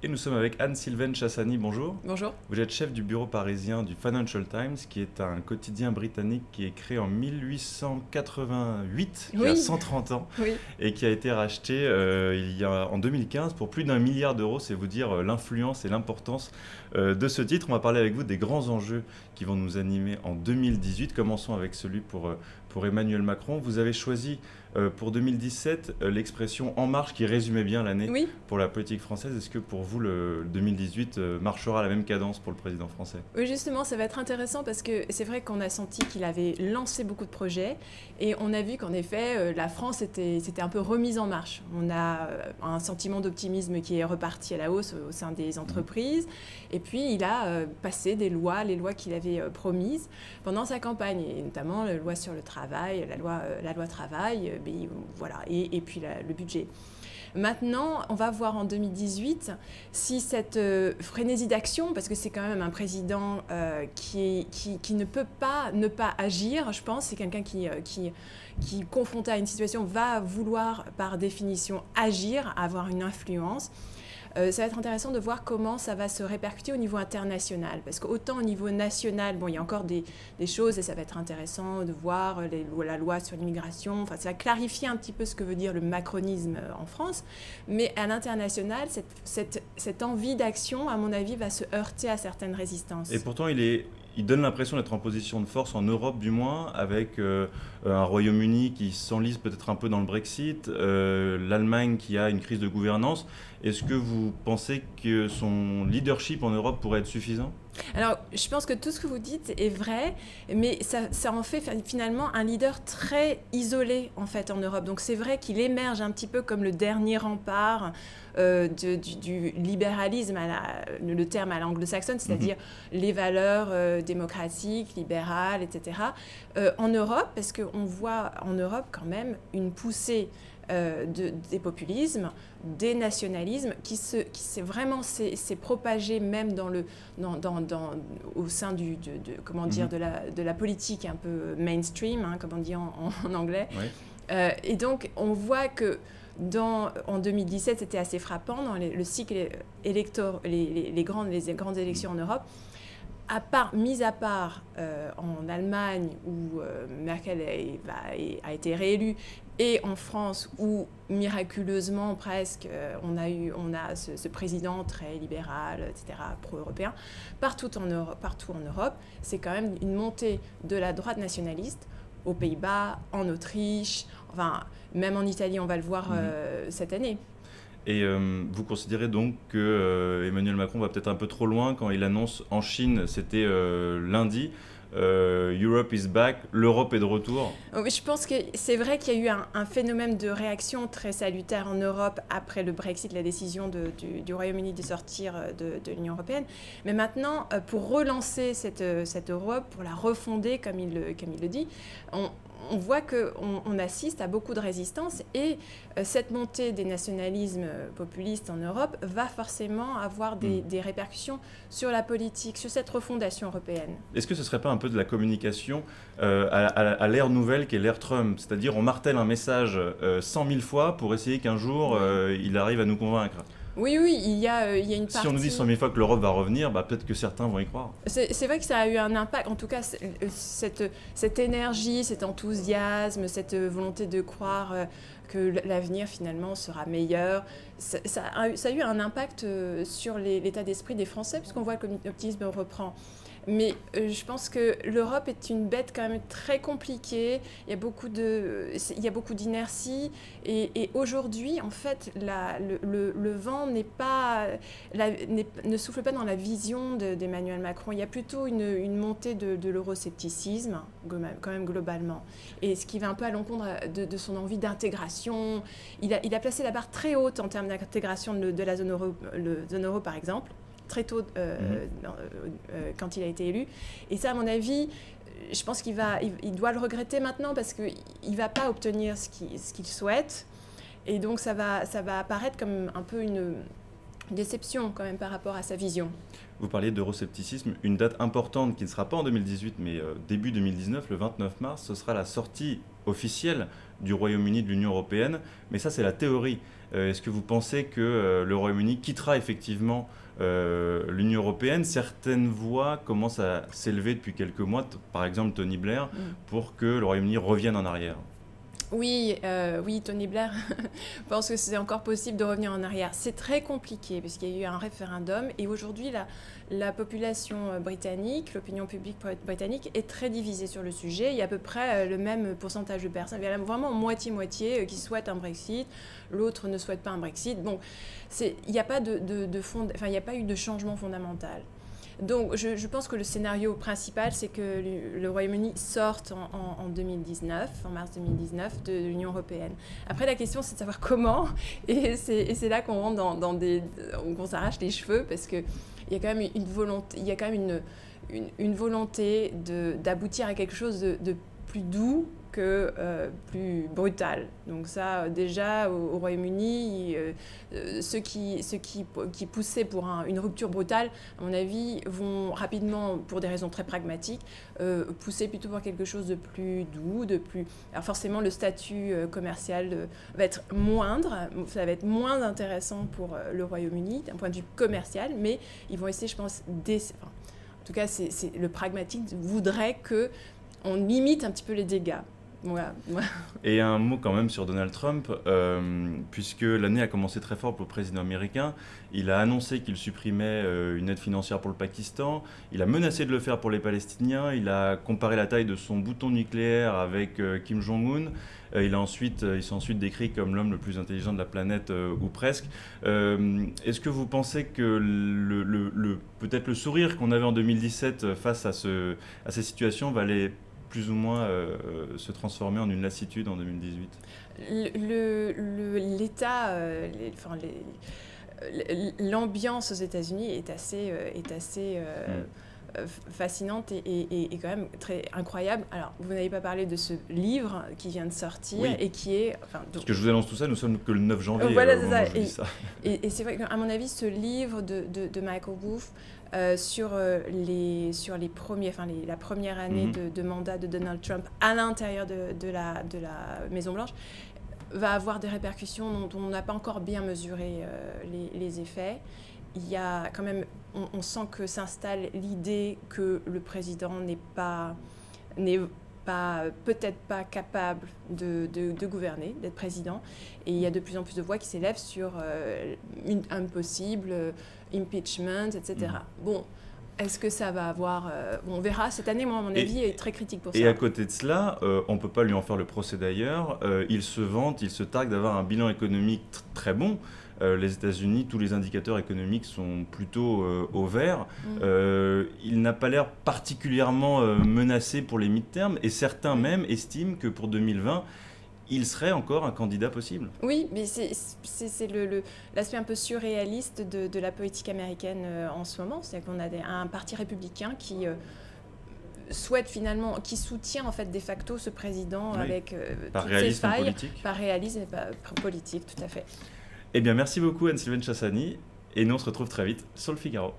nous sommes avec Anne-Sylvaine Chassani, bonjour. Bonjour. Vous êtes chef du bureau parisien du Financial Times, qui est un quotidien britannique qui est créé en 1888, il y a 130 ans, et qui a été racheté en 2015 pour plus d'1 milliard d'euros. C'est vous dire l'influence et l'importance de ce titre. On va parler avec vous des grands enjeux qui vont nous animer en 2018. Commençons avec celui pour Emmanuel Macron. Vous avez choisi pour 2017 l'expression « En marche » qui résumait bien l'année pour la politique française. Est-ce que pour vous, le 2018 marchera à la même cadence pour le président français? Oui, justement, ça va être intéressant parce que c'est vrai qu'on a senti qu'il avait lancé beaucoup de projets et on a vu qu'en effet, la France s'était un peu remise en marche. On a un sentiment d'optimisme qui est reparti à la hausse au sein des entreprises et puis il a passé les lois qu'il avait promises pendant sa campagne, et notamment la loi sur le travail, la loi travail, voilà, et puis le budget. Maintenant, on va voir en 2018 si cette frénésie d'action, parce que c'est quand même un président qui ne peut pas ne pas agir, je pense, c'est quelqu'un qui confronté à une situation, va vouloir par définition agir, avoir une influence. Ça va être intéressant de voir comment ça va se répercuter au niveau international. Parce qu'autant au niveau national, bon, il y a encore des choses et ça va être intéressant de voir la loi sur l'immigration. Enfin, ça va clarifier un petit peu ce que veut dire le macronisme en France. Mais à l'international, cette envie d'action, à mon avis, va se heurter à certaines résistances. Et pourtant, il donne l'impression d'être en position de force en Europe du moins, avec un Royaume-Uni qui s'enlise peut-être un peu dans le Brexit, l'Allemagne qui a une crise de gouvernance. Est-ce que vous pensez que son leadership en Europe pourrait être suffisant ? Alors, je pense que tout ce que vous dites est vrai, mais ça en fait finalement un leader très isolé en fait en Europe. Donc c'est vrai qu'il émerge un petit peu comme le dernier rempart du libéralisme, le terme à l'anglo-saxonne, c'est-à-dire les valeurs démocratiques, libérales, etc. En Europe, parce qu'on voit en Europe quand même une poussée des populismes, des nationalismes qui s'est vraiment propagé même au sein de la politique un peu mainstream, hein, comme on dit en anglais. Oui. Et donc on voit que en 2017, c'était assez frappant dans le cycle électoral, les grandes élections en Europe. Mis à part en Allemagne où Merkel a été réélue, et en France où miraculeusement presque on a ce président très libéral, etc., pro-européen, partout en Europe, c'est quand même une montée de la droite nationaliste, aux Pays-Bas, en Autriche, enfin même en Italie, on va le voir cette année. Et vous considérez donc que Emmanuel Macron va peut-être un peu trop loin quand il annonce en Chine, c'était lundi, Europe is back, l'Europe est de retour? Je pense que c'est vrai qu'il y a eu un phénomène de réaction très salutaire en Europe après le Brexit, la décision du Royaume-Uni de sortir de l'Union européenne. Mais maintenant, pour relancer cette Europe, pour la refonder, comme il le dit, on voit qu'on assiste à beaucoup de résistance et cette montée des nationalismes populistes en Europe va forcément avoir des répercussions sur la politique, sur cette refondation européenne. Est-ce que ce ne serait pas un peu de la communication à l'ère nouvelle qu'est l'ère Trump? C'est-à-dire on martèle un message 100 000 fois pour essayer qu'un jour il arrive à nous convaincre? Oui, il y a une partie... Si on nous dit 100 000 fois que l'Europe va revenir, peut-être que certains vont y croire. C'est vrai que ça a eu un impact, en tout cas cette énergie, cet enthousiasme, cette volonté de croire que l'avenir finalement sera meilleur. Ça a eu un impact sur l'état d'esprit des Français, puisqu'on voit que l'optimisme reprend. Mais je pense que l'Europe est une bête quand même très compliquée. Il y a beaucoup d'inertie. Et aujourd'hui, en fait, le vent ne souffle pas dans la vision d'Emmanuel Macron. Il y a plutôt une montée de l'euroscepticisme, quand même globalement. Et ce qui va un peu à l'encontre de son envie d'intégration. Il a placé la barre très haute en termes d'intégration de la zone euro, par exemple, très tôt quand il a été élu. Et ça, à mon avis, je pense qu'il doit le regretter maintenant parce qu'il ne va pas obtenir ce qu'il souhaite. Et donc, ça va apparaître comme un peu une déception quand même par rapport à sa vision. Vous parliez d'euroscepticisme. Une date importante qui ne sera pas en 2018, mais début 2019, le 29 mars, ce sera la sortie officielle du Royaume-Uni de l'Union européenne. Mais ça, c'est la théorie. Est-ce que vous pensez que le Royaume-Uni quittera effectivement l'Union européenne? Certaines voix commencent à s'élever depuis quelques mois, par exemple Tony Blair, pour que le Royaume-Uni revienne en arrière. Oui, oui, Tony Blair pense que c'est encore possible de revenir en arrière. C'est très compliqué parce qu'il y a eu un référendum et aujourd'hui la population britannique, l'opinion publique britannique est très divisée sur le sujet. Il y a à peu près le même pourcentage de personnes, il y a vraiment moitié-moitié qui souhaitent un Brexit, l'autre ne souhaite pas un Brexit. Bon, il n'y a pas il n'y a pas eu de changement fondamental. Donc, je pense que le scénario principal, c'est que le Royaume-Uni sorte en 2019, en mars 2019, de l'Union européenne. Après, la question, c'est de savoir comment, et c'est là qu'on rentre qu'on s'arrache les cheveux, parce qu'il y a quand même une volonté, une volonté d'aboutir à quelque chose de plus doux que plus brutal. Donc ça, déjà, au Royaume-Uni, ceux qui poussaient pour une rupture brutale, à mon avis, vont rapidement, pour des raisons très pragmatiques, pousser plutôt pour quelque chose de plus doux, de plus... Alors forcément, le statut commercial va être moindre, ça va être moins intéressant pour le Royaume-Uni, d'un point de vue commercial, mais ils vont essayer, je pense, en tout cas, le pragmatique voudrait qu'on limite un petit peu les dégâts. Voilà. Et un mot quand même sur Donald Trump, puisque l'année a commencé très fort pour le président américain. Il a annoncé qu'il supprimait une aide financière pour le Pakistan. Il a menacé de le faire pour les Palestiniens. Il a comparé la taille de son bouton nucléaire avec Kim Jong-un. Il s'est ensuite décrit comme l'homme le plus intelligent de la planète, ou presque. Est-ce que vous pensez que peut-être le sourire qu'on avait en 2017 face à ces situations va aller plus ou moins se transformer en une lassitude en 2018? L'État, l'ambiance aux États-Unis est assez fascinante et quand même très incroyable. Alors, vous n'avez pas parlé de ce livre qui vient de sortir, oui, et qui est... Parce que je vous annonce tout ça, nous sommes que le 9 janvier. Voilà, c'est ça. Et c'est vrai qu'à mon avis, ce livre de Michael Wolff, sur les premiers, la première année de mandat de Donald Trump à l'intérieur de la Maison-Blanche, va avoir des répercussions dont on n'a pas encore bien mesuré les effets. Il y a quand même, on sent que s'installe l'idée que le président n'est peut-être pas capable de gouverner, d'être président. Et il y a de plus en plus de voix qui s'élèvent sur un possible impeachment, etc. Bon, est-ce que ça va avoir... on verra. Cette année, moi, à mon avis, est très critique pour ça. Et à côté de cela, on ne peut pas lui en faire le procès d'ailleurs. Il se vante, il se targue d'avoir un bilan économique très bon. Les États-Unis, tous les indicateurs économiques sont plutôt au vert. Il n'a pas l'air particulièrement menacé pour les mi-termes, et certains même estiment que pour 2020, il serait encore un candidat possible. Oui, mais c'est l'aspect un peu surréaliste de la politique américaine en ce moment. C'est-à-dire qu'on a un parti républicain qui soutient en fait de facto ce président, oui, avec toutes ses failles. Politique. Par réalisme et par politique, tout à fait. Eh bien, merci beaucoup Anne-Sylvaine Chassani, et nous on se retrouve très vite sur Le Figaro.